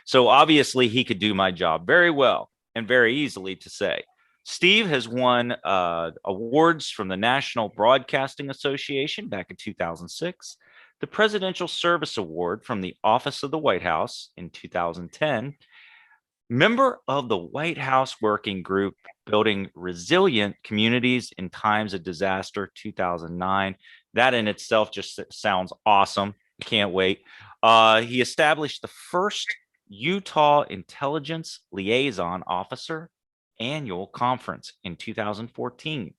So obviously he could do my job very well and very easily to say. Steve has won awards from the National Broadcasting Association back in 2006, the Presidential Service Award from the Office of the White House in 2010, member of the White House Working Group Building Resilient Communities in Times of Disaster 2009. That in itself just sounds awesome. Can't wait. He established the first Utah Intelligence Liaison Officer annual conference in 2014.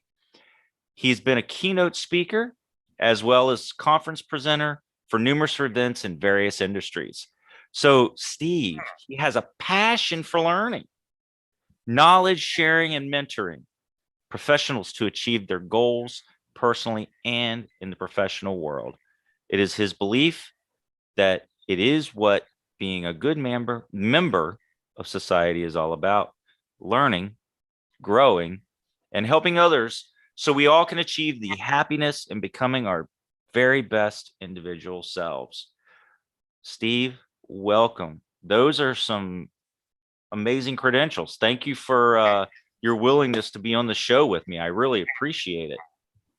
He's been a keynote speaker as well as conference presenter for numerous events in various industries. So, Steve, he has a passion for learning, knowledge sharing, and mentoring professionals to achieve their goals personally and in the professional world. It is his belief that it is what being a good member of society is all about: learning, growing, and helping others so we all can achieve the happiness and becoming our very best individual selves. Steve, welcome. Those are some amazing credentials. Thank you for your willingness to be on the show with me. I really appreciate it.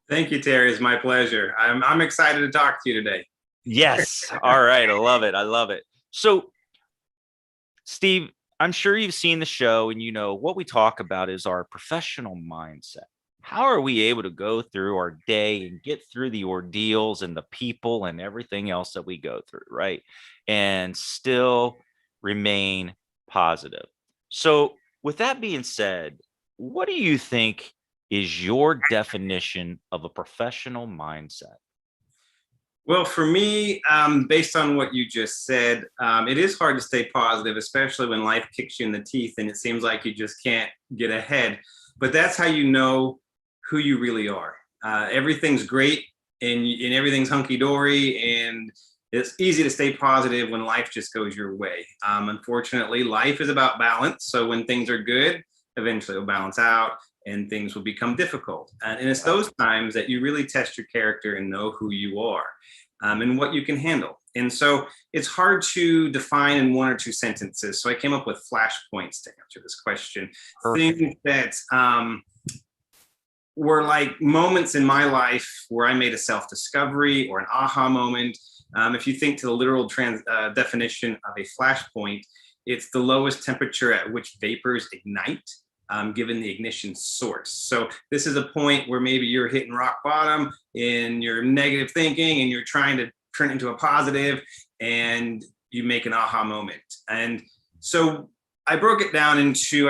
Thank you, Terry. It's my pleasure. I'm excited to talk to you today. Yes. All right. I love it. I love it. So, Steve, I'm sure you've seen the show and you know what we talk about is our professional mindset. How are we able to go through our day and get through the ordeals and the people and everything else that we go through, right? And still remain positive. So, with that being said, what do you think is your definition of a professional mindset? Well, for me, based on what you just said, it is hard to stay positive, especially when life kicks you in the teeth and it seems like you just can't get ahead. But that's how you know who you really are. Everything's great and everything's hunky-dory, and it's easy to stay positive when life just goes your way. Unfortunately, life is about balance. So when things are good, eventually it'll balance out and things will become difficult. And it's those times that you really test your character and know who you are and what you can handle. And so it's hard to define in one or two sentences. So I came up with flashpoints to answer this question. Perfect. Things that were like moments in my life where I made a self-discovery or an aha moment. If you think to the literal definition of a flashpoint, it's the lowest temperature at which vapors ignite, given the ignition source. So this is a point where maybe you're hitting rock bottom in your negative thinking and you're trying to turn it into a positive and you make an aha moment. And so I broke it down into,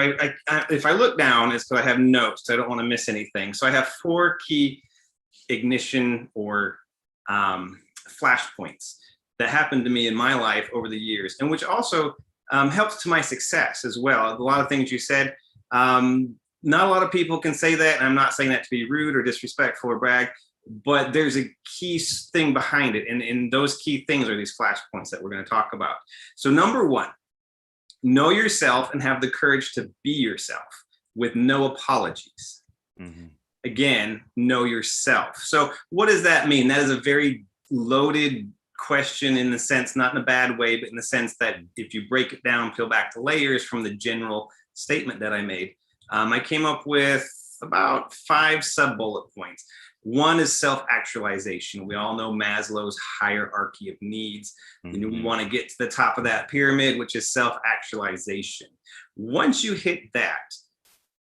if I look down, it's because I have notes. So I don't want to miss anything. So I have 4 key ignition or flashpoints that happened to me in my life over the years, and which also helps to my success as well. A lot of things you said, not a lot of people can say that, and I'm not saying that to be rude or disrespectful or brag, but there's a key thing behind it, and those key things are these flashpoints that we're going to talk about. So number 1, know yourself and have the courage to be yourself with no apologies. Mm-hmm. Again, know yourself. So what does that mean? That is a very loaded question in the sense, not in a bad way, but in the sense that if you break it down, peel back the layers from the general statement that I made, I came up with about 5 sub-bullet points. 1 is self-actualization. We all know Maslow's hierarchy of needs. Mm-hmm. And we want to get to the top of that pyramid, which is self-actualization. Once you hit that,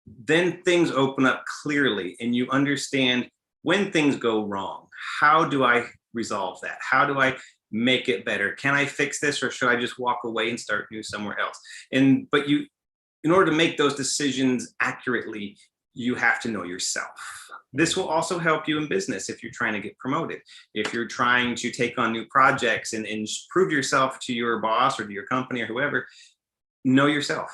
then things open up clearly and you understand when things go wrong. How do I resolve that? How do I make it better? Can I fix this, or should I just walk away and start new somewhere else? But in order to make those decisions accurately, you have to know yourself. This will also help you in business if you're trying to get promoted. If you're trying to take on new projects and prove yourself to your boss or to your company or whoever, know yourself.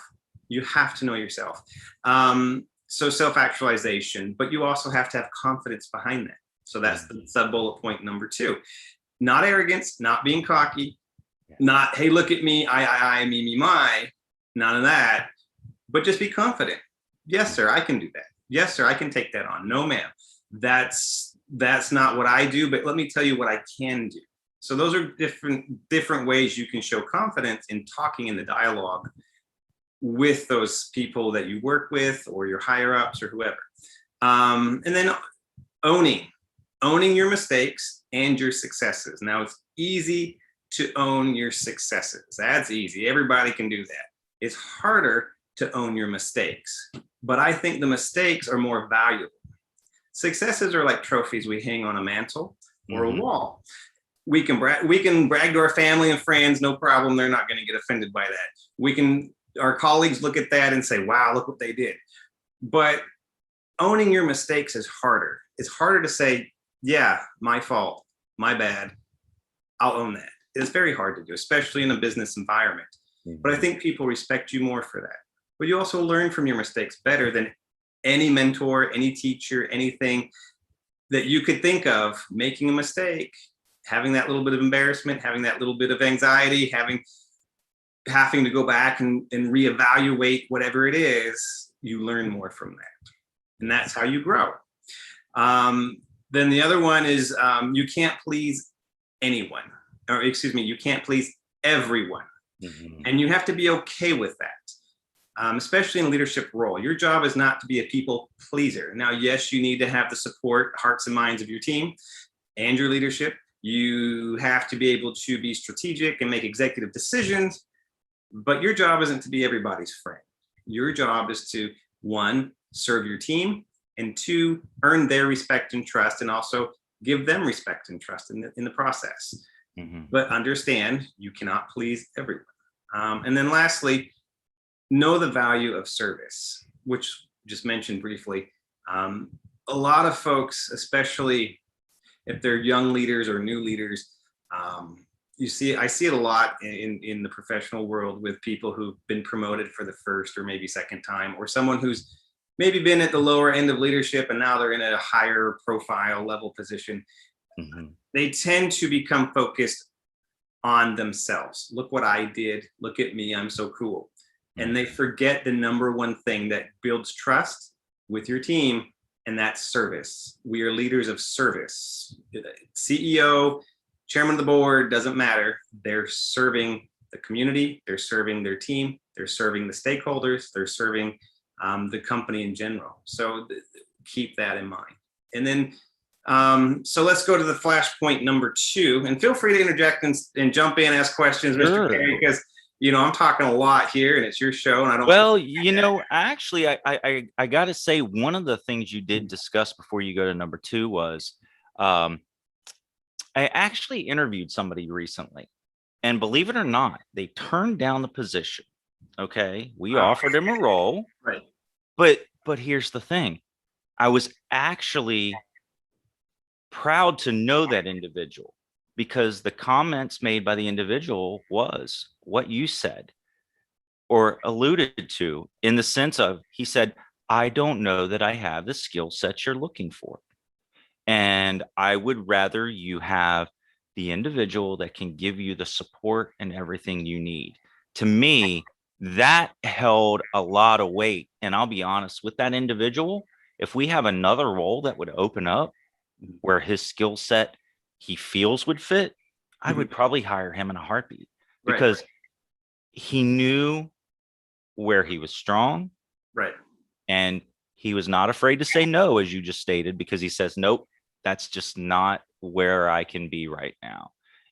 You have to know yourself. So self-actualization, but you also have to have confidence behind that. So that's the sub-bullet point number 2. Not arrogance, not being cocky, not, hey, look at me, I, me, my, none of that, but just be confident. Yes, sir, I can do that. Yes, sir, I can take that on. No, ma'am. That's not what I do, but let me tell you what I can do. So those are different ways you can show confidence in talking in the dialogue with those people that you work with or your higher ups or whoever. And then owning your mistakes and your successes. Now it's easy to own your successes. That's easy. Everybody can do that. It's harder to own your mistakes, but I think the mistakes are more valuable. Successes are like trophies we hang on a mantle or a wall. We can brag to our family and friends, no problem. They're not going to get offended by that. Our colleagues look at that and say, wow, look what they did. But owning your mistakes is harder. It's harder to say, yeah, my fault, my bad. I'll own that. It's very hard to do, especially in a business environment. But I think people respect you more for that. But you also learn from your mistakes better than any mentor, any teacher, anything that you could think of. Making a mistake, having that little bit of embarrassment, having that little bit of anxiety, having to go back and reevaluate whatever it is, you learn more from that. And that's how you grow. Then the other one is you can't please anyone, or excuse me, you can't please everyone. And you have to be okay with that, especially in a leadership role. Your job is not to be a people pleaser. Now, yes, you need to have the support, hearts and minds of your team and your leadership. You have to be able to be strategic and make executive decisions, but your job isn't to be everybody's friend. Your job is to, one, serve your team, and two, earn their respect and trust, and also give them respect and trust in the process. But understand, you cannot please everyone. And then lastly, know the value of service, which just mentioned briefly. A lot of folks, especially if they're young leaders or new leaders, I see it a lot in the professional world with people who've been promoted for the first or maybe second time, or someone who's maybe been at the lower end of leadership and now they're in a higher profile level position. They tend to become focused on themselves. Look what I did. Look at me. I'm so cool. And they forget the number one thing that builds trust with your team, and that's service. We are leaders of service. CEO, chairman of the board, doesn't matter. They're serving the community. They're serving their team. They're serving the stakeholders. They're serving the company in general. So keep that in mind. And then so let's go to the flashpoint number 2, and feel free to interject and jump in, ask questions, Mr. Carey, because I'm talking a lot here and it's your show, and I don't. Well, actually, I got to say, one of the things you did discuss before you go to number 2 was I actually interviewed somebody recently, and believe it or not, they turned down the position. Okay, we offered him a role, right? But here's the thing: I was actually proud to know that individual, because the comments made by the individual was what you said or alluded to, in the sense of, he said, I don't know that I have the skill set you're looking for. And I would rather you have the individual that can give you the support and everything you need. To me, that held a lot of weight. And I'll be honest with that individual, if we have another role that would open up where his skill set he feels would fit, I would probably hire him in a heartbeat, because he knew where he was strong. Right. And he was not afraid to say no, as you just stated, because he says, nope, that's just not where I can be right now.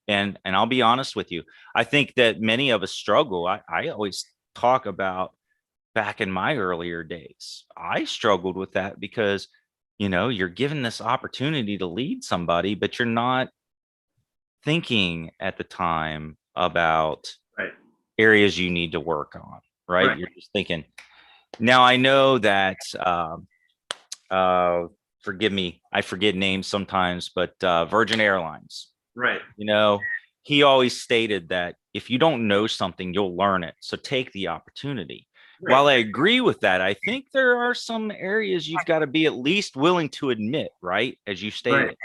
And I'll be honest with you, I think that many of us struggle. I always talk about back in my earlier days, I struggled with that, because you're given this opportunity to lead somebody, but you're not thinking at the time about areas you need to work on, right? You're just thinking. Now, I know that, forgive me, I forget names sometimes, but Virgin Airlines. Right. He always stated that if you don't know something, you'll learn it. So take the opportunity. Right. While I agree with that, I think there are some areas you've got to be at least willing to admit, right? As you stated,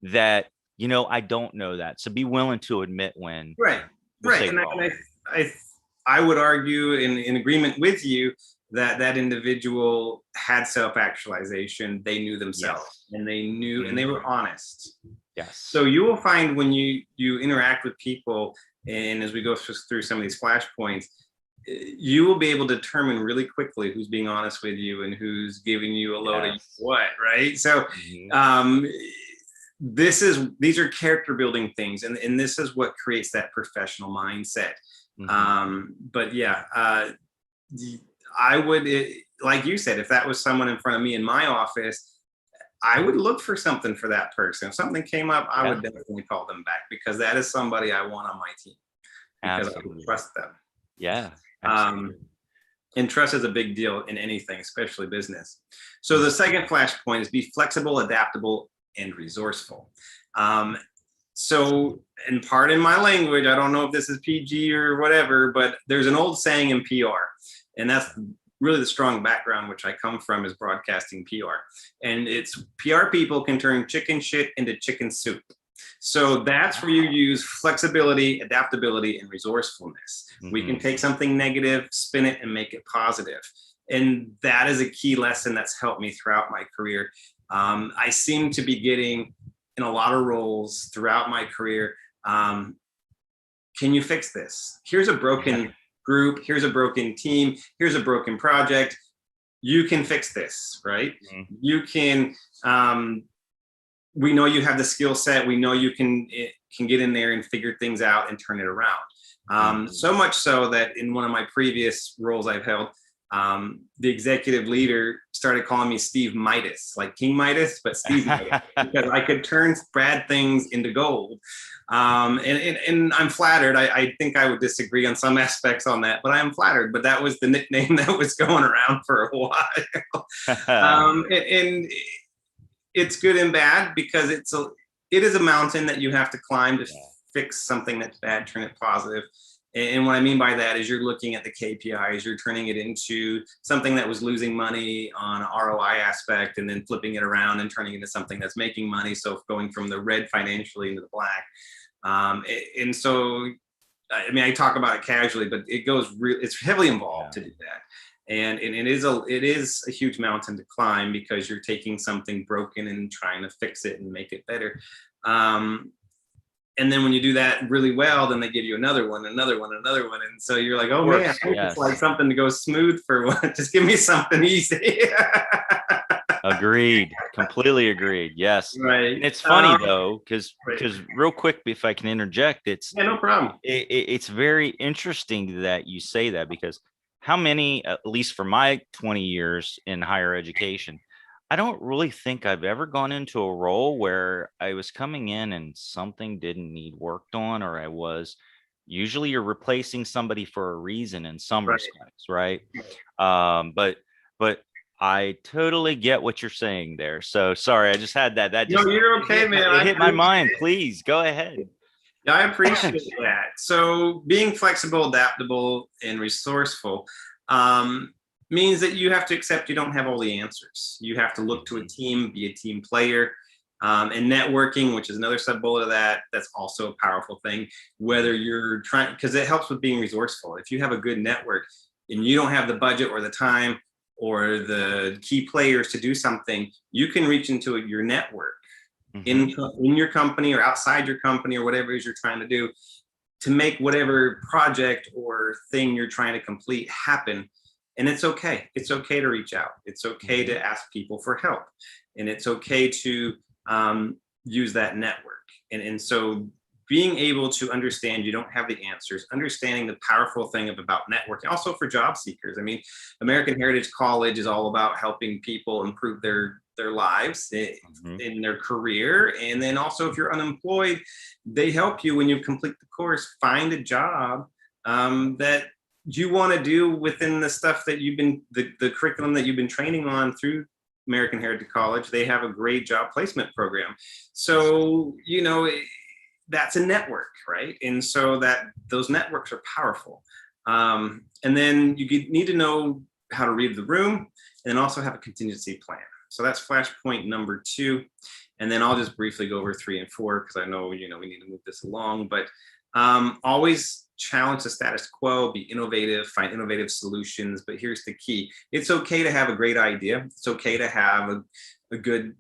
that, I don't know that. So be willing to admit when. Right. Right. And I would argue in agreement with you that individual had self-actualization. They knew themselves, and they knew, and they were honest. Yes. So you will find when you interact with people, and as we go through some of these flashpoints, you will be able to determine really quickly who's being honest with you and who's giving you a load of Yes. what, right? So Mhm. these are character building things, and this is what creates that professional mindset. Mhm. But yeah, I would, like you said, if that was someone in front of me in my office, I would look for something for that person. If something came up, I Yeah, would definitely call them back, because that is somebody I want on my team, because I would absolutely. trust them. Yeah, Um, absolutely. and trust is a big deal in anything, especially business. So the Mhm. second flashpoint is be flexible, adaptable, and resourceful. Um, so, and pardon my language, I don't know if this is PG or whatever, but there's an old saying in PR, and that's really the strong background which I come from, is broadcasting PR. And it's PR people can turn chicken shit into chicken soup. So that's where you Wow. use flexibility, adaptability, and resourcefulness. We can Mhm. take something negative, spin it, and make it positive. And that is a key lesson that's helped me throughout my career. I seem to be getting in a lot of roles throughout my career. Um, can you fix this? Here's a Yeah. broken group. Here's a broken team. Here's a broken project. You can fix this, right? Mhm. You can. We know you have the skill set. We know you can get in there and figure things out and turn it around. Mhm. So much so that in one of my previous roles I've held, the executive leader started calling me Steve Midas, like King Midas, but Steve Midas, because I could turn bad things into gold. And I'm flattered. I think I would disagree on some aspects on that, but I am flattered. But that was the nickname that was going around for a while. And it's good and bad, because it is a mountain that you have to climb to Yeah. fix something that's bad, turn it positive. And what I mean by that is you're looking at the KPIs, you're turning it into something that was losing money on an ROI aspect, and then flipping it around and turning it into something that's making money. So going from the red financially into the black. And so, I mean, I talk about it casually, but it's heavily involved Yeah. to do that. And it is a huge mountain to climb, because you're taking something broken and trying to fix it and make it better. Um, and then when you do that really well, then they give you another one, another one, another one. And so you're like, Of oh man, course. I just like Yes. something to go smooth for one. Just give me something easy. Agreed. Completely agreed. Yes. Right. And it's funny though, Right. because real quick, if I can interject, Yeah, no problem. it's very interesting that you say that, because how many, at least for my 20 years in higher education, I don't really think I've ever gone into a role where I was coming in and something didn't need worked on, or I was usually you're replacing somebody for a reason in some Right. respects, right? Right. But I totally get what you're saying there. So sorry, I just had that No, just you're it okay, hit man. it I hit my appreciate mind. it. Please go ahead. Yeah, I appreciate that. So being flexible, adaptable, and resourceful means that you have to accept you don't have all the answers. You have to look to a Mhm. team, be a team player. And networking, which is another sub bullet of that, that's also a powerful thing. Whether Mhm. you're trying, because it helps with being resourceful. If you have a good network and you don't have the budget or the time or the key players to do something, you can reach into your network Mhm. in your company or outside your company or whatever it is you're trying to do, to make whatever project or thing you're trying to complete happen. And it's okay. It's okay to reach out. It's okay Mhm. to ask people for help. And it's okay to use that network. And so being able to understand you don't have the answers, understanding the powerful thing about networking, also for job seekers. I mean, American Heritage College is all about helping people improve their lives Mhm. in their career. And then also, if you're unemployed, they help you when you complete the course find a job that you want to do within the stuff that you've been the curriculum that you've been training on through American Heritage College. They have a great job placement program. So that's a network, right? And so that those networks are powerful. And then you need to know how to read the room, and also have a contingency plan. So that's flashpoint number 2. And then I'll just briefly go over 3 and 4, because I know we need to move this along. But always challenge the status quo, be innovative, find innovative solutions. But here's the key: it's okay to have a great idea. It's okay to have a good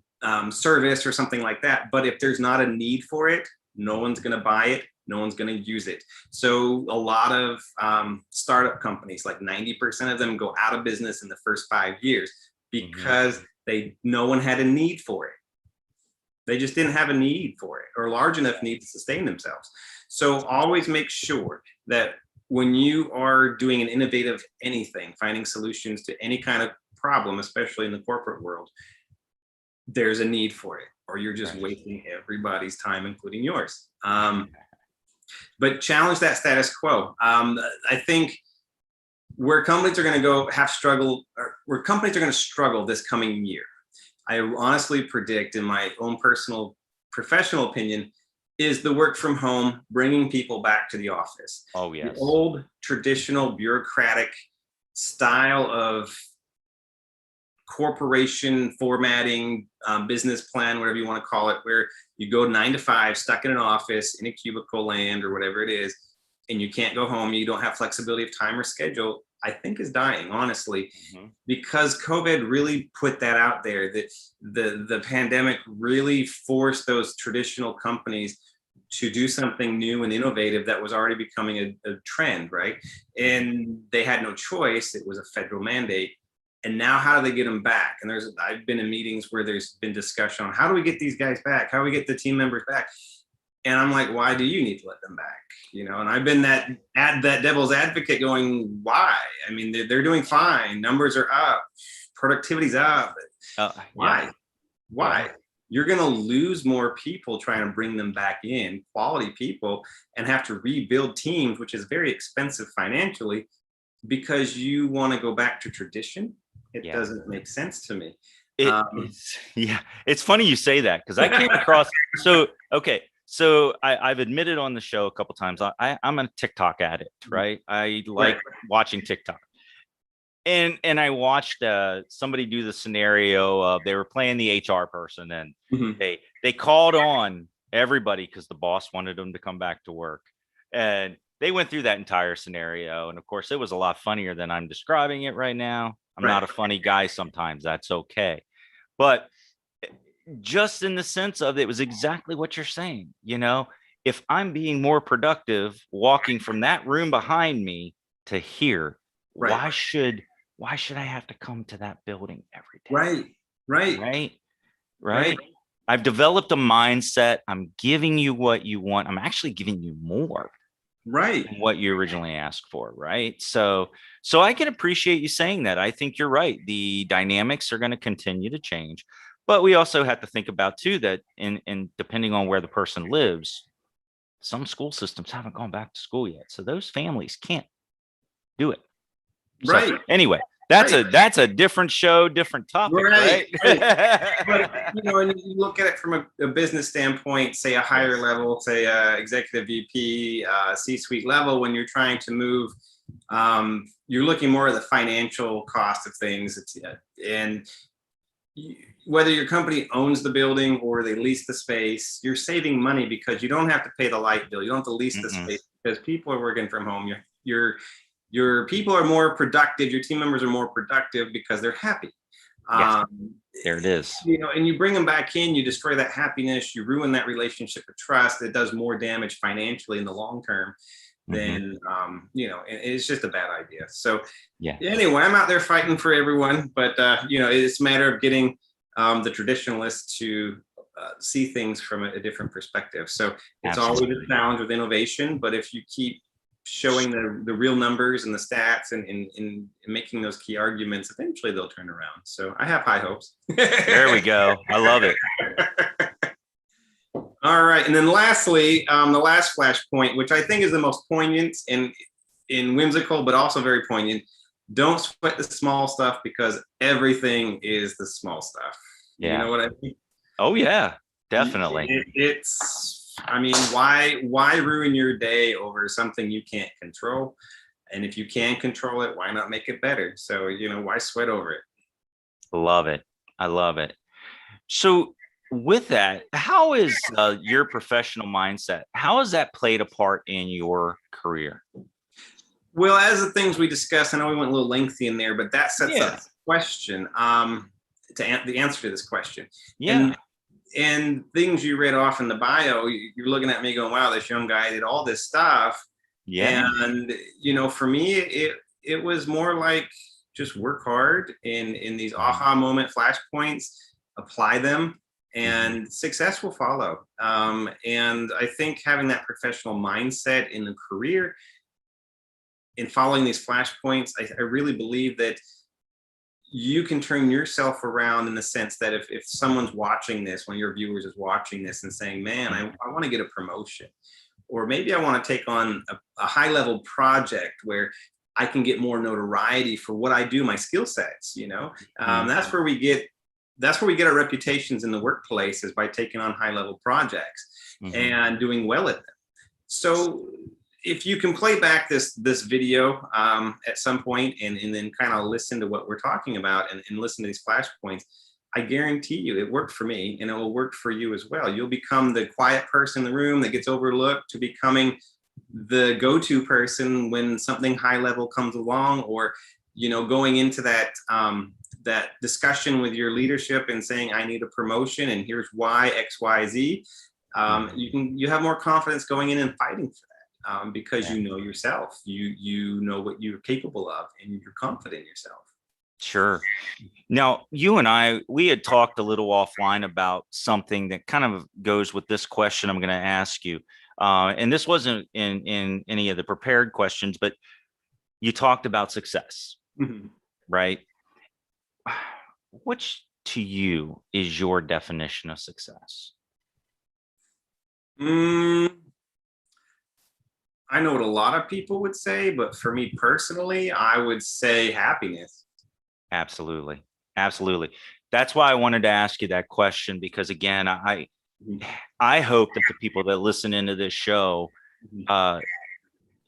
service or something like that. But if there's not a need for it, no one's going to buy it. No one's going to use it. So a lot of startup companies, like 90% of them, go out of business in the first 5 years because no one had a need for it. They just didn't have a need for it, or large enough need to sustain themselves. So always make sure that when you are doing an innovative anything, finding solutions to any kind of problem, especially in the corporate world, there's a need for it, or you're just wasting everybody's time, including yours. But challenge that status quo. I think where companies are going to struggle this coming year, I honestly predict, in my own personal professional opinion, is the work from home, bringing people back to the office. Oh, yes. The old traditional bureaucratic style of corporation formatting, business plan, whatever you want to call it, where you go 9 to 5, stuck in an office in a cubicle land or whatever it is, and you can't go home, you don't have flexibility of time or schedule, I think is dying, honestly, because COVID really put that out there, that the pandemic really forced those traditional companies to do something new and innovative that was already becoming a trend, right? And they had no choice. It was a federal mandate. And now how do they get them back? And I've been in meetings where there's been discussion on how do we get these guys back? How do we get the team members back? And I'm like, why do you need to let them back? And I've been that devil's advocate going, why? I mean, they're doing fine. Numbers are up. Productivity's up. Why? Why? You're going to lose more people trying to bring them back in, quality people, and have to rebuild teams, which is very expensive financially, because you want to go back to tradition. It doesn't make sense to me. It's funny you say that, because I came across, so I've admitted on the show a couple times, I'm a TikTok addict, right? I like watching TikTok. And I watched somebody do the scenario of, they were playing the HR person, and they called on everybody because the boss wanted them to come back to work. And they went through that entire scenario. And of course, it was a lot funnier than I'm describing it right now. I'm not a funny guy sometimes. That's okay. But just in the sense of, it was exactly what you're saying. If I'm being more productive walking from that room behind me to here, why should I have to come to that building every day? Right. I've developed a mindset. I'm giving you what you want. I'm actually giving you more than what you originally asked for. Right. So I can appreciate you saying that. I think you're right. The dynamics are going to continue to change, but we also have to think about too, that in depending on where the person lives, some school systems haven't gone back to school yet. So those families can't do it. So, anyway, that's a different show, different topic, right? But and you look at it from a business standpoint, say a higher level, say executive VP, C-suite level, when you're trying to move, you're looking more at the financial cost of things. Whether your company owns the building or they lease the space, you're saving money because you don't have to pay the light bill. You don't have to lease the space because people are working from home. Your people are more productive. Your team members are more productive because they're happy. There it is. And you bring them back in, you destroy that happiness, you ruin that relationship of trust. It does more damage financially in the long term than, it's just a bad idea. So anyway, I'm out there fighting for everyone, but, it's a matter of getting the traditionalists to see things from a different perspective. So it's always a challenge with innovation, but if you keep showing the real numbers and the stats and making those key arguments, eventually they'll turn around. So I have high hopes. There we go. I love it. All right. And then lastly, the last flashpoint, which I think is the most poignant and whimsical, but also very poignant. Don't sweat the small stuff, because everything is the small stuff. Yeah. You know what I mean? Oh yeah, definitely. Why ruin your day over something you can't control? And if you can control it, why not make it better? So, why sweat over it? Love it. I love it. So with that, how is your professional mindset? How has that played a part in your career? Well, as the things we discussed, I know we went a little lengthy in there, but that sets up the question. the answer to this question. Yeah. And things you read off in the bio, you're looking at me going, wow, this young guy did all this stuff. Yeah. And for me, it was more like just work hard in these aha moment flashpoints, apply them, and success will follow. And I think having that professional mindset in the career, in following these flashpoints, I really believe that you can turn yourself around in the sense that if someone's watching this, one of your viewers is watching this and saying, man, I want to get a promotion, or maybe I want to take on a high level project where I can get more notoriety for what I do, my skill sets, that's where we get our reputations in the workplace, is by taking on high level projects and doing well at them. So if you can play back this video at some point and then kind of listen to what we're talking about and listen to these flashpoints, I guarantee you it worked for me, and it will work for you as well. You'll become the quiet person in the room that gets overlooked to becoming the go-to person when something high level comes along, or going into that discussion with your leadership and saying, I need a promotion and here's why XYZ. You have more confidence going in and fighting for that, because you know yourself, you know what you're capable of, and you're confident in yourself. Sure. Now, you and we had talked a little offline about something that kind of goes with this question I'm going to ask you. And this wasn't in any of the prepared questions, but you talked about success, right? Which to you is your definition of success? I know what a lot of people would say, but for me personally, I would say happiness. Absolutely. Absolutely. That's why I wanted to ask you that question, because again, I hope that the people that listen into this show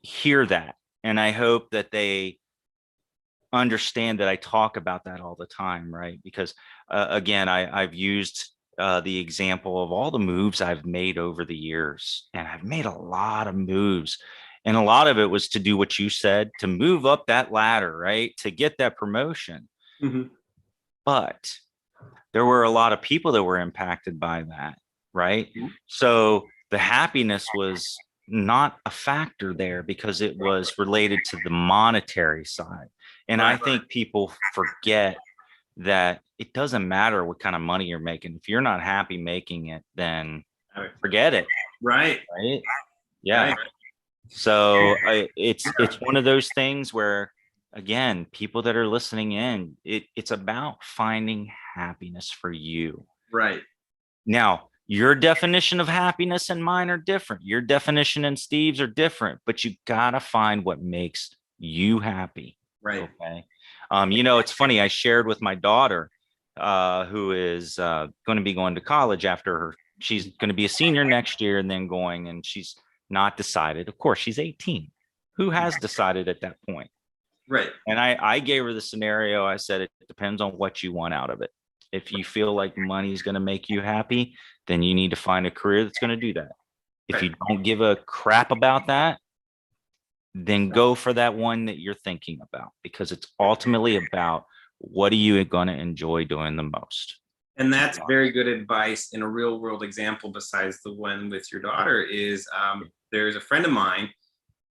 hear that. And I hope that they understand that I talk about that all the time, right? Because again, I've used the example of all the moves I've made over the years, and I've made a lot of moves. And a lot of it was to do what you said, to move up that ladder, right? To get that promotion. But there were a lot of people that were impacted by that, right? So the happiness was not a factor there because it was related to the monetary side. And I think people forget that it doesn't matter what kind of money you're making. If you're not happy making it, then forget it. Right. Yeah. Right. So it's one of those things where, again, people that are listening in, it's about finding happiness for you. Right. Now, your definition of happiness and mine are different. Your definition and Steve's are different, but you gotta find what makes you happy. Right. Okay. It's funny. I shared with my daughter, who is going to be going to college she's going to be a senior next year, and then and she's not decided. Of course, she's 18. Who has decided at that point? Right. And I gave her the scenario. I said, it depends on what you want out of it. If you feel like money is going to make you happy, then you need to find a career that's going to do that. If you don't give a crap about that, then go for that one that you're thinking about, because it's ultimately about what are you going to enjoy doing the most. And that's very good advice. In a real world example, besides the one with your daughter, is there's a friend of mine,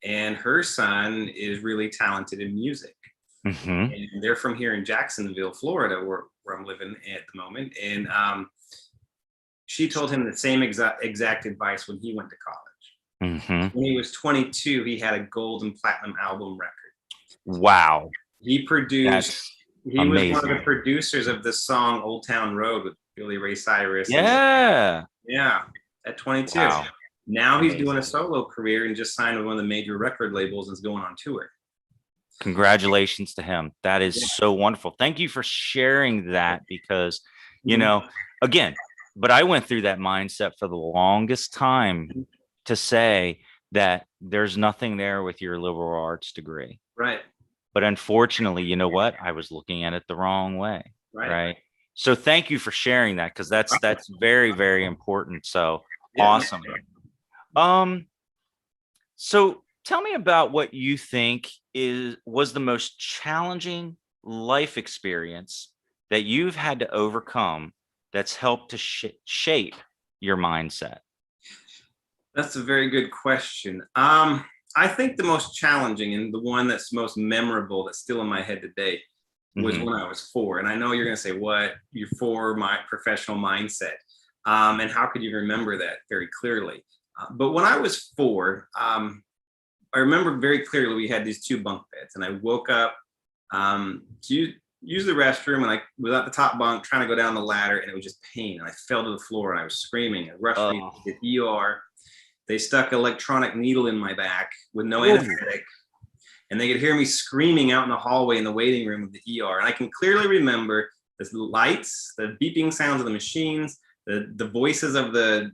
and her son is really talented in music. And they're from here in Jacksonville, Florida, where I'm living at the moment. And she told him the same exact advice when he went to college. When he was 22, he had a gold and platinum album record. Wow. He produced. He amazing. was one of the producers of the song "Old Town Road" with Billy Ray Cyrus. Yeah. At 22. Wow. Now he's doing a solo career and just signed with one of the major record labels and is going on tour. Congratulations to him. That is so wonderful. Thank you for sharing that, because, again, but I went through that mindset for the longest time to say that there's nothing there with your liberal arts degree. Right. But unfortunately, you know what? I was looking at it the wrong way. Right. So thank you for sharing that, because that's very, very important. So awesome. So tell me about what you think was the most challenging life experience that you've had to overcome that's helped to shape your mindset? That's a very good question. I think the most challenging and the one that's most memorable that's still in my head today was Mm-hmm. when I was 4. And I know you're going to say, what? You're 4, my professional mindset. And how could you remember that very clearly? But when I was 4, I remember very clearly we had these 2 bunk beds, and I woke up to use the restroom, and I was at the top bunk trying to go down the ladder, and it was just pain. And I fell to the floor, and I was screaming. It rushed me Oh, to the ER. They stuck an electronic needle in my back with no oh, anesthetic, and they could hear me screaming out in the hallway in the waiting room of the ER. And I can clearly remember the lights, the beeping sounds of the machines, the voices of the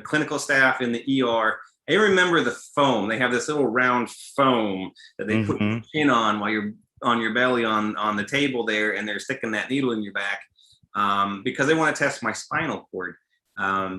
clinical staff in the ER. I remember the foam. They have this little round foam that they put your mm-hmm. chin on while you're on your belly on the table there, and they're sticking that needle in your back because they want to test my spinal cord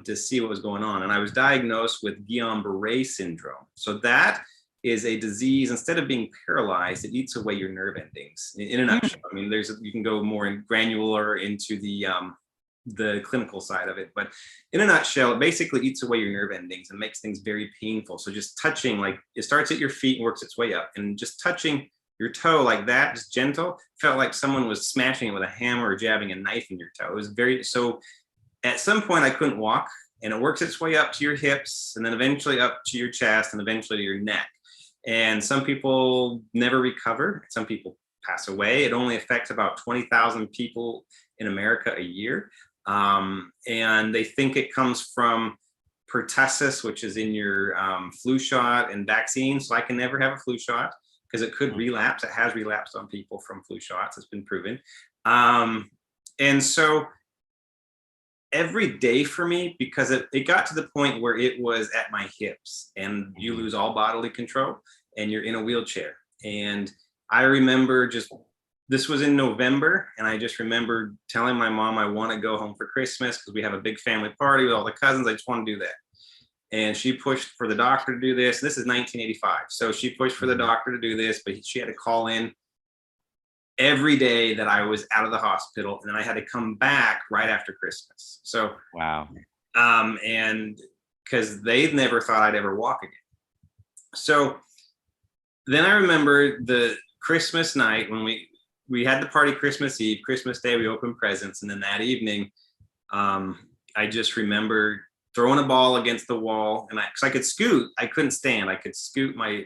to see what was going on. And I was diagnosed with Guillain-Barré syndrome. So that is a disease. Instead of being paralyzed, it eats away your nerve endings. In a nutshell, I mean, you can go more in granular into the clinical side of it, but in a nutshell, it basically eats away your nerve endings and makes things very painful. So just touching, like, it starts at your feet and works its way up, and just touching your toe like that, just gentle, felt like someone was smashing it with a hammer or jabbing a knife in your toe. It was very so. At some point, I couldn't walk, and it works its way up to your hips, and then eventually up to your chest, and eventually to your neck. And some people never recover. Some people pass away. It only affects about 20,000 people in America a year. And they think it comes from pertussis, which is in your flu shot and vaccine. So I can never have a flu shot because it could relapse. It has relapsed on people from flu shots. It's been proven. And so every day for me, because it got to the point where it was at my hips and you lose all bodily control and you're in a wheelchair. And I remember this was in November, and I just remember telling my mom I want to go home for Christmas because we have a big family party with all the cousins. I just want to do that. And she pushed for the doctor to do this. This is 1985. So she pushed for the doctor to do this, but she had to call in every day that I was out of the hospital, and then I had to come back right after Christmas. So, Wow. and because they never thought I'd ever walk again. So then I remember the Christmas night when we had the party Christmas Eve, Christmas Day, we opened presents. And then that evening, I just remember throwing a ball against the wall, and cause I could scoot, I couldn't stand. I could scoot my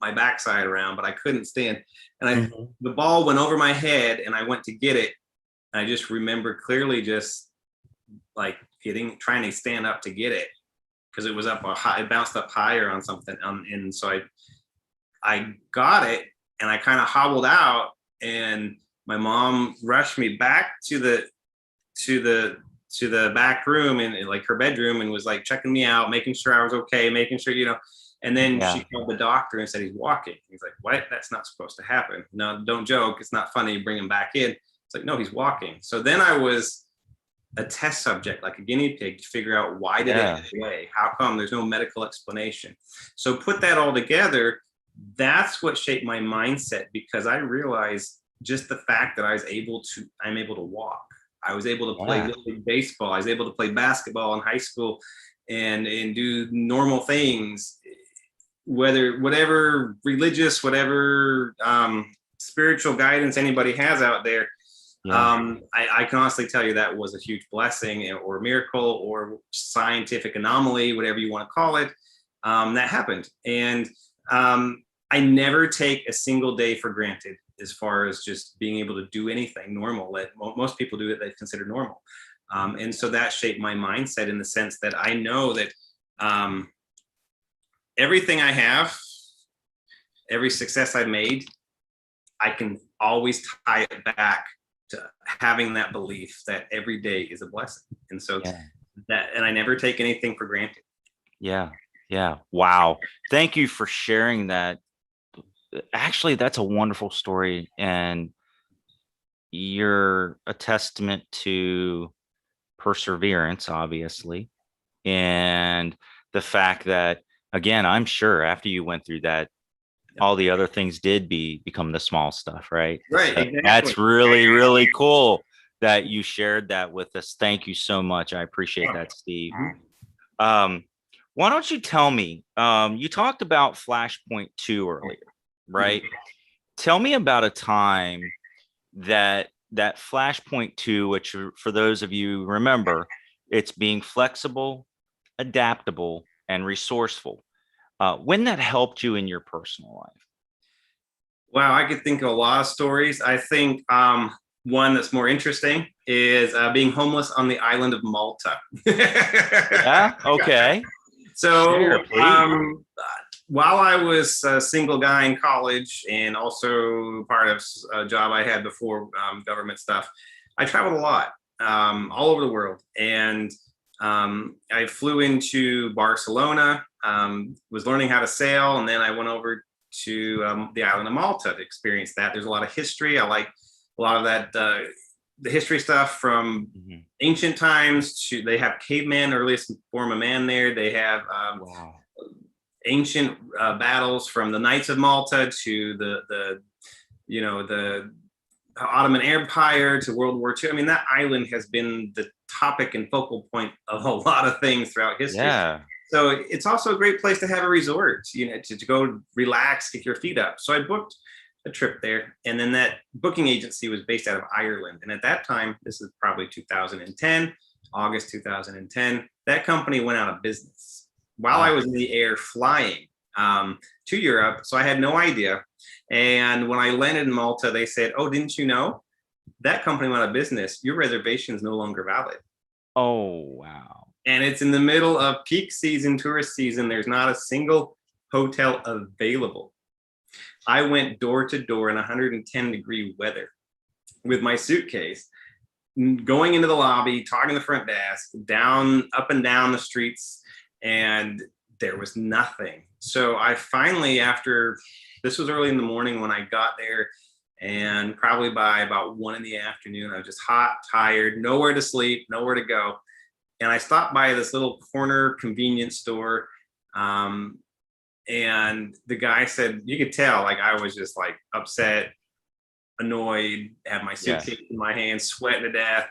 backside around, but I couldn't stand. And the ball went over my head, and I went to get it. And I just remember clearly just like trying to stand up to get it because it was up high, it bounced up higher on something. And so I got it, and I kind of hobbled out, and my mom rushed me back to the back room and like her bedroom, and was like checking me out, making sure I was okay, making sure, and then Yeah. she called the doctor and said, he's walking. He's like, what? That's not supposed to happen. No, don't joke. It's not funny. Bring him back in. It's like, no, he's walking. So then I was a test subject, like a guinea pig, to figure out why did it Yeah. go away? How come? There's no medical explanation. So put that all together. That's what shaped my mindset, because I realized just the fact that I'm able to walk. I was able to play Yeah. Little League baseball. I was able to play basketball in high school and do normal things, whatever religious, whatever spiritual guidance anybody has out there. Yeah. I can honestly tell you that was a huge blessing or miracle or scientific anomaly, whatever you want to call it, that happened. And I never take a single day for granted as far as just being able to do anything normal that most people do that they consider normal. And so that shaped my mindset in the sense that I know that everything I have, every success I've made, I can always tie it back to having that belief that every day is a blessing. And so and I never take anything for granted. Yeah. Yeah. Wow. Thank you for sharing that. Actually, that's a wonderful story. And you're a testament to perseverance, obviously. And the fact that, again, I'm sure after you went through that, all the other things did become the small stuff, right? Right, So exactly. that's really, really cool that you shared that with us. Thank you so much. I appreciate that, Steve. Um, why don't you tell me? You talked about Flashpoint 2 earlier, right? Tell me about a time that Flashpoint 2, which for those of you who remember, it's being flexible, adaptable, and resourceful. When that helped you in your personal life. Wow, I could think of a lot of stories. I think one that's more interesting is being homeless on the island of Malta. Yeah. Okay. So, Share, please. while I was a single guy in college and also part of a job I had before government stuff, I traveled a lot all over the world. And I flew into Barcelona, was learning how to sail, and then I went over to the island of Malta to experience that. There's a lot of history. I like a lot of that, the history stuff from ancient times to, they have caveman, earliest form of man there. They have Wow. ancient battles from the Knights of Malta to the Ottoman Empire to World War II. I mean, that island has been the topic and focal point of a lot of things throughout history. Yeah. So it's also a great place to have a resort, to go relax, get your feet up. So I booked a trip there. And then that booking agency was based out of Ireland. And at that time, this is probably 2010, August 2010, that company went out of business while I was in the air flying to Europe. So I had no idea. And when I landed in Malta, they said, "Oh, didn't you know that company went out of business? Your reservation is no longer valid." Oh, wow. And it's in the middle of peak season, tourist season. There's not a single hotel available. I went door to door in 110-degree weather with my suitcase, going into the lobby, talking to the front desk, up and down the streets, and there was nothing. So I finally, this was early in the morning when I got there, and probably by about 1 PM, I was just hot, tired, nowhere to sleep, nowhere to go. And I stopped by this little corner convenience store. And the guy said, you could tell, like, I was just like upset, annoyed, had my suitcase in my hand, sweating to death.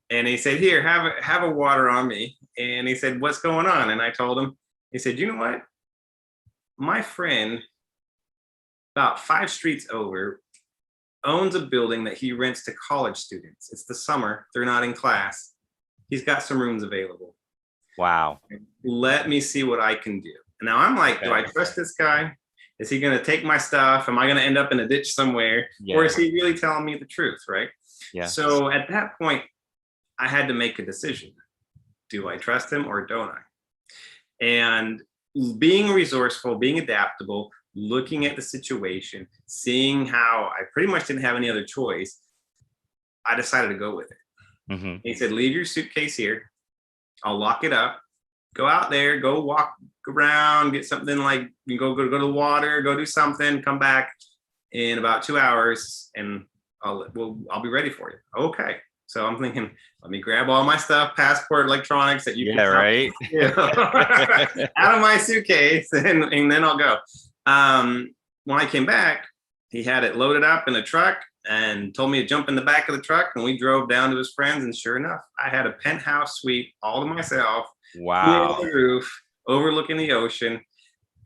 And he said, "Here, have a water on me." And he said, "What's going on?" And I told him. He said, "You know what? My friend, about 5 streets over, owns a building that he rents to college students. It's the summer. They're not in class. He's got some rooms available. Wow. Let me see what I can do." And now I'm like, do I trust this guy? Is he going to take my stuff? Am I going to end up in a ditch somewhere? Yeah. Or is he really telling me the truth, right? Yeah. So at that point, I had to make a decision. Do I trust him or don't I? And being resourceful, being adaptable, looking at the situation, seeing how I pretty much didn't have any other choice, I decided to go with it. He said, "Leave your suitcase here. I'll lock it up. Go out there, go walk around, get something, like you go to the water, go do something, come back in about 2 hours, and I'll be ready for you." Okay. So I'm thinking, let me grab all my stuff, passport, electronics that you can right. out of my suitcase, and then I'll go. When I came back, he had it loaded up in a truck and told me to jump in the back of the truck, and we drove down to his friends. And sure enough, I had a penthouse suite all to myself. Wow. On the roof, overlooking the ocean.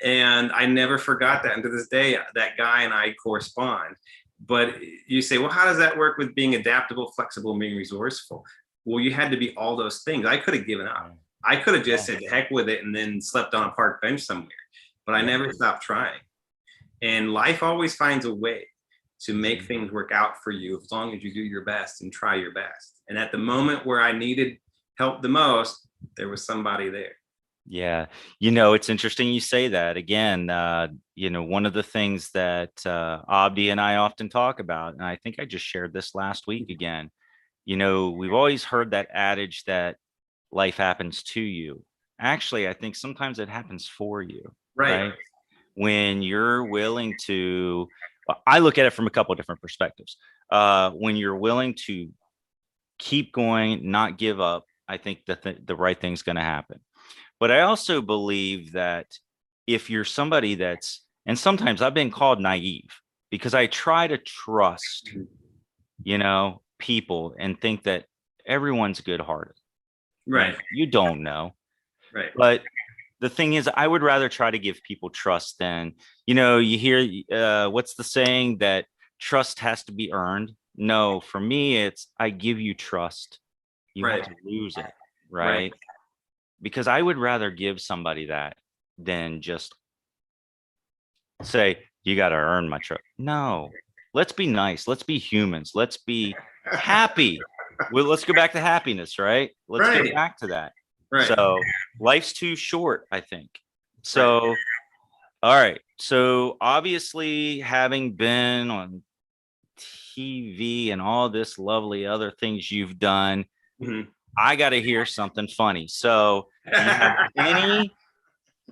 And I never forgot that. And to this day, that guy and I correspond. But you say, well, how does that work with being adaptable, flexible, and being resourceful? Well, you had to be all those things. I could have given up. I could have just said, heck with it, and then slept on a park bench somewhere. But I never stopped trying. And life always finds a way to make things work out for you as long as you do your best and try your best. And at the moment where I needed help the most, there was somebody there. Yeah. It's interesting you say that again. One of the things that Abdi and I often talk about, and I think I just shared this last week again, we've always heard that adage that life happens to you. Actually, I think sometimes it happens for you. Right? When you're willing to, I look at it from a couple of different perspectives. When you're willing to keep going, not give up, I think that the right thing's going to happen. But I also believe that if you're somebody that's And sometimes I've been called naive because I try to trust, people and think that everyone's good-hearted. Right. And you don't know. Right. But the thing is, I would rather try to give people trust than, you hear, what's the saying that trust has to be earned? No, for me, it's I give you trust. You have Right. to lose it, Right. right? Because I would rather give somebody that than just say, you got to earn my trust. No, let's be nice. Let's be humans. Let's be happy. Well, let's go back to happiness, right? Let's go Right. back to that. Right. So life's too short, I think. Right. So, all right. So obviously, having been on TV and all this lovely other things you've done, Mhm. I got to hear something funny. So,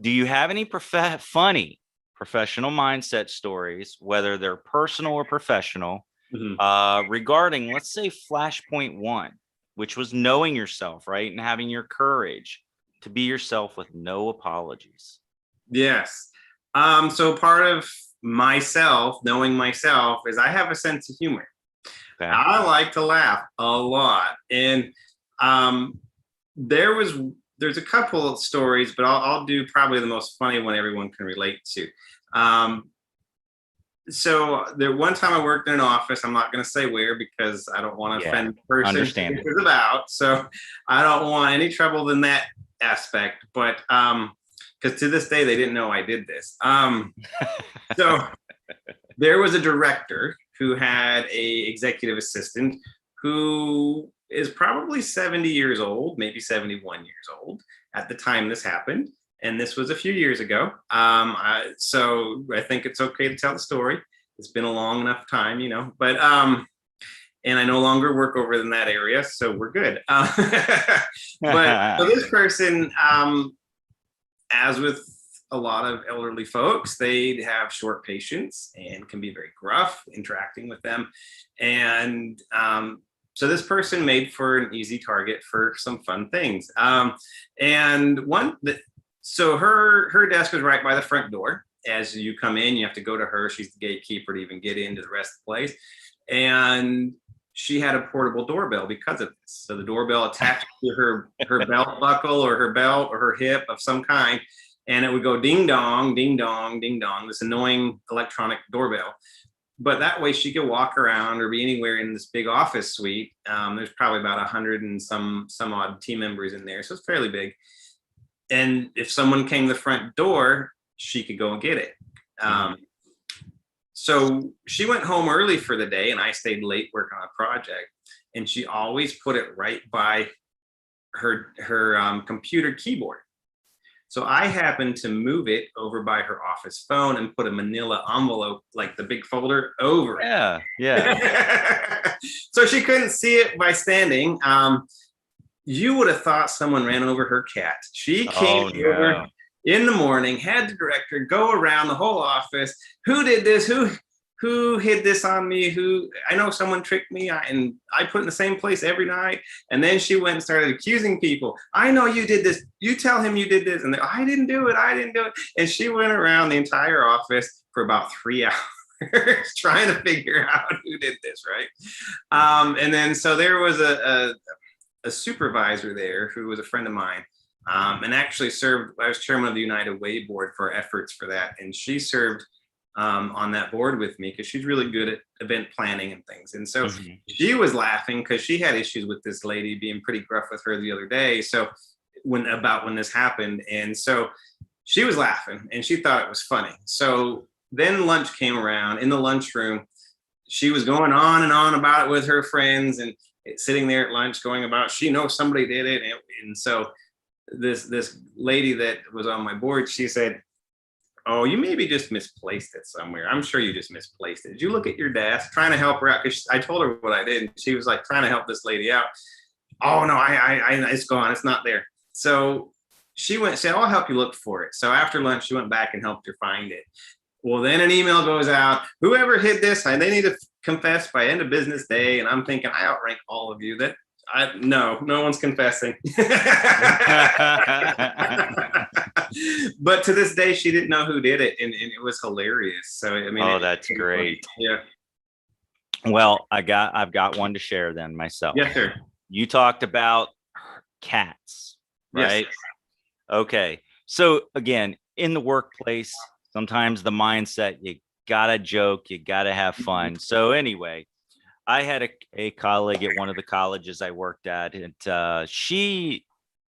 do you have any funny professional mindset stories, whether they're personal or professional, Mhm. regarding, let's say, Flashpoint One, which was knowing yourself, right? And having your courage to be yourself with no apologies. Yes. So part of myself, knowing myself, is I have a sense of humor. Okay. I like to laugh a lot. And um, there was there's a couple of stories, but I'll do probably the most funny one everyone can relate to. Um, so there one time I worked in an office. I'm not going to say where because I don't want to Yeah. offend the person this Understandable. is about. So I don't want any trouble in that aspect. But because to this day they didn't know I did this. So there was a director who had a executive assistant who is probably 70 years old, maybe 71 years old at the time this happened. And this was a few years ago. So I think it's okay to tell the story. It's been a long enough time, but and I no longer work over in that area, so we're good. But so this person, as with a lot of elderly folks, they have short patience and can be very gruff interacting with them. And so this person made for an easy target for some fun things. So her desk was right by the front door. As you come in, you have to go to her. She's the gatekeeper to even get into the rest of the place. And she had a portable doorbell because of this. So the doorbell attached to her belt buckle or her belt or her hip of some kind, and it would go ding dong, ding dong, ding dong, this annoying electronic doorbell. But that way she could walk around or be anywhere in this big office suite. There's probably about 100 and some odd team members in there, so it's fairly big. And if someone came to the front door, she could go and get it. So she went home early for the day, and I stayed late working on a project. And she always put it right by her computer keyboard. So I happened to move it over by her office phone and put a manila envelope, like the big folder, over it. Yeah. So she couldn't see it by standing. You would have thought someone ran over her cat. She came over in the morning, had the director go around the whole office. Who did this? Who hid this on me? I know someone tricked me, and I put in the same place every night. And then she went and started accusing people. I know you did this. You tell him you did this. And I didn't do it. I didn't do it. And she went around the entire office for about 3 hours trying to figure out who did this, right? And then so there was a supervisor there who was a friend of mine, and actually served. I was chairman of the United Way board for efforts for that, and she served on that board with me because she's really good at event planning and things. And so she was laughing because she had issues with this lady being pretty gruff with her the other day. So when this happened, and so she was laughing and she thought it was funny. So then lunch came around. In the lunchroom, she was going on and on about it with her friends and sitting there at lunch going about she knows somebody did it. And so this lady that was on my board, she said, "Oh, you maybe just misplaced it somewhere. I'm sure you just misplaced it. Did you look at your desk?" Trying to help her out because I told her what I did. And she was like trying to help this lady out. "Oh no, I it's gone. It's not there." So she went and said, "I'll help you look for it." So after lunch, she went back and helped her find it. Well, then an email goes out. Whoever hid this, they need to confess by end of business day. And I'm thinking, I outrank all of you. No one's confessing. But to this day, she didn't know who did it, and it was hilarious. So I mean, Oh, that's great. yeah. Well, I've got one to share then myself. Yes, sir. You talked about cats, Yes. right? Okay. So again, in the workplace, sometimes the mindset, you gotta joke, you gotta have fun. So anyway, I had a colleague at one of the colleges I worked at, and she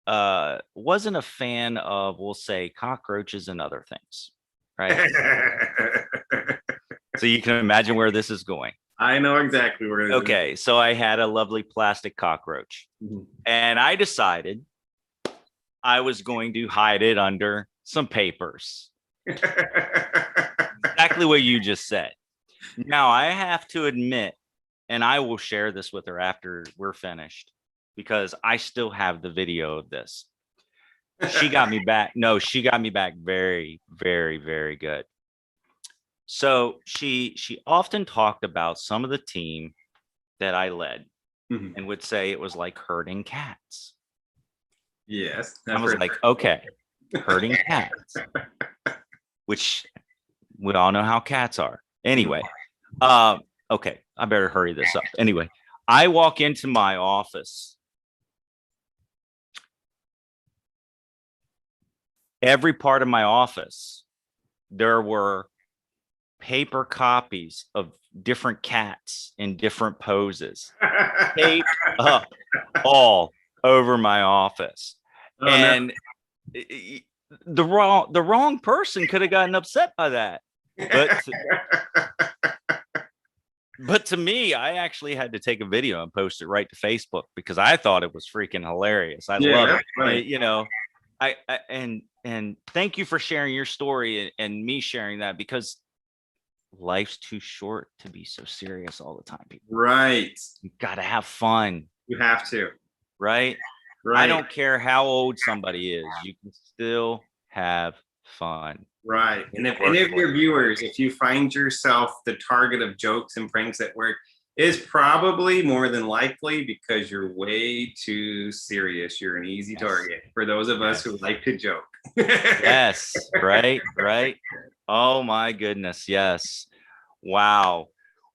wasn't a fan of, we'll say, cockroaches and other things, right? So you can imagine where this is going. I know exactly where it is. Okay, so I had a lovely plastic cockroach, and I decided I was going to hide it under some papers. Exactly what you just said. Now, I have to admit, and I will share this with her after we're finished, because I still have the video of this. She got me back. No, she got me back very, very, very good. So she often talked about some of the team that I led and would say it was like herding cats. Yes. I was like, okay, herding cats, which we all know how cats are. Anyway, okay, I better hurry this up. Anyway, I walk into my office. Every part of my office, there were paper copies of different cats in different poses, taped up all over my office. Oh, and no. The wrong person could have gotten upset by that. But to me, I actually had to take a video and post it right to Facebook because I thought it was freaking hilarious. I love it. Funny. You know, I and thank you for sharing your story and me sharing that, because life's too short to be so serious all the time, people. Right. You got to have fun. You have to. Right? I don't care how old somebody is. You can still have fun. Right. And if any of your viewers, if you find yourself the target of jokes and pranks at work, it's probably more than likely because you're way too serious. You're an easy target for those of us who like to joke. Yes. Right. Right. Oh my goodness. Yes. Wow.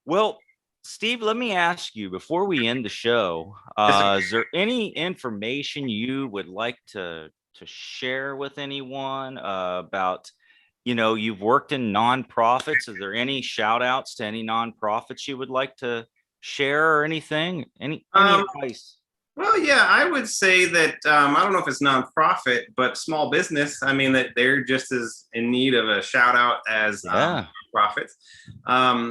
Well, Steve, let me ask you before we end the show, is there any information you would like to share with anyone about, you know, you've worked in nonprofits. Is there any shout outs to any nonprofits you would like to share or anything? Any advice? Well, yeah, I would say that I don't know if it's nonprofit, but small business. I mean, that they're just as in need of a shout out as profits.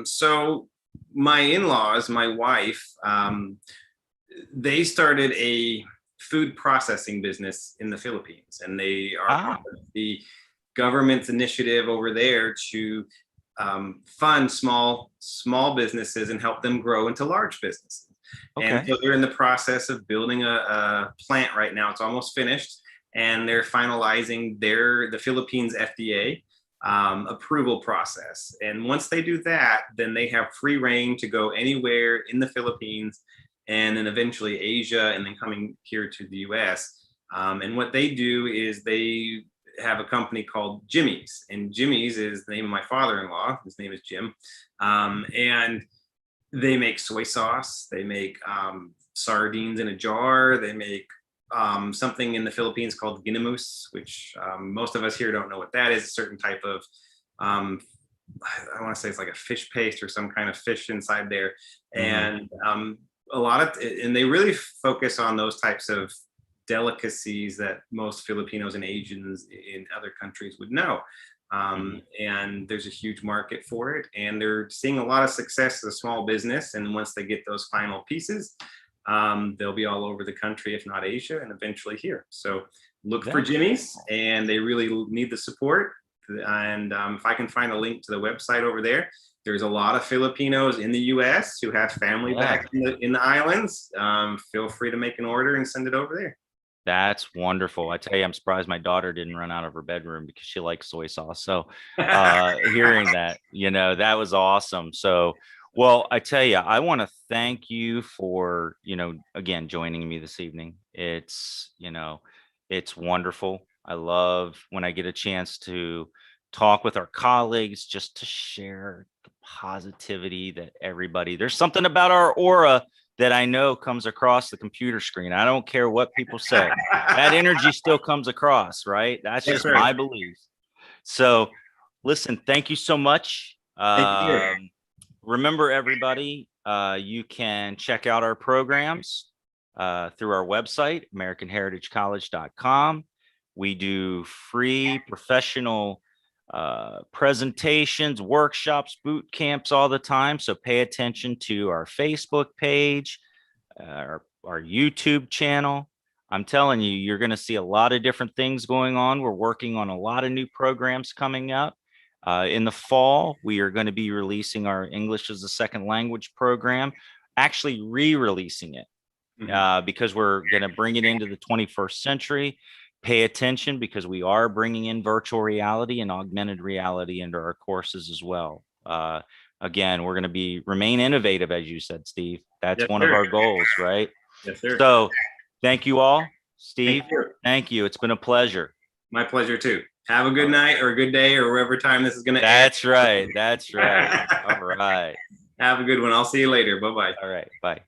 So my in-laws, my wife, they started a food processing business in the Philippines, and they are part of the government's initiative over there to fund small businesses and help them grow into large businesses. Okay. And so they're in the process of building a plant right now. It's almost finished, and they're finalizing the Philippines FDA approval process. And once they do that, then they have free reign to go anywhere in the Philippines, and then eventually Asia, and then coming here to the US. And what they do is they have a company called Jimmy's, and Jimmy's is the name of my father-in-law. His name is Jim. And they make soy sauce. They make sardines in a jar. They make something in the Philippines called ginamus, which most of us here don't know what that is. A certain type of, I want to say it's like a fish paste or some kind of fish inside there. And and they really focus on those types of delicacies that most Filipinos and Asians in other countries would know. And there's a huge market for it, and they're seeing a lot of success as a small business. And once they get those final pieces, they'll be all over the country, if not Asia, and eventually here. So look for Jimmy's, and they really need the support. And if I can find a link to the website over there, there's a lot of Filipinos in the US who have family back in the islands. Feel free to make an order and send it over there. That's wonderful. I tell you, I'm surprised my daughter didn't run out of her bedroom because she likes soy sauce. So hearing that, you know, that was awesome. So, well, I tell you, I want to thank you for, you know, again, joining me this evening. It's, you know, it's wonderful. I love when I get a chance to talk with our colleagues, just to share the positivity that there's something about our aura that I know comes across the computer screen. I don't care what people say. That energy still comes across, right? That's Yes, just sir. my belief. So listen, thank you so much. Thank you. Remember, everybody, you can check out our programs through our website, AmericanHeritageCollege.com. We do free professional presentations, workshops, boot camps all the time. So pay attention to our Facebook page, our YouTube channel. I'm telling you, you're going to see a lot of different things going on. We're working on a lot of new programs coming up. In the fall, we are going to be releasing our English as a Second Language program, actually re-releasing it because we're going to bring it into the 21st century. Pay attention because we are bringing in virtual reality and augmented reality into our courses as well. Again, we're going to remain innovative, as you said, Steve. That's Yes, one of sir. our goals, right? Yes, sir. So thank you all. Steve, Thank you. thank you. It's been a pleasure. My pleasure too. Have a good night or a good day or wherever time this is going to air. That's right. That's right. All right. Have a good one. I'll see you later. Bye-bye. All right. Bye.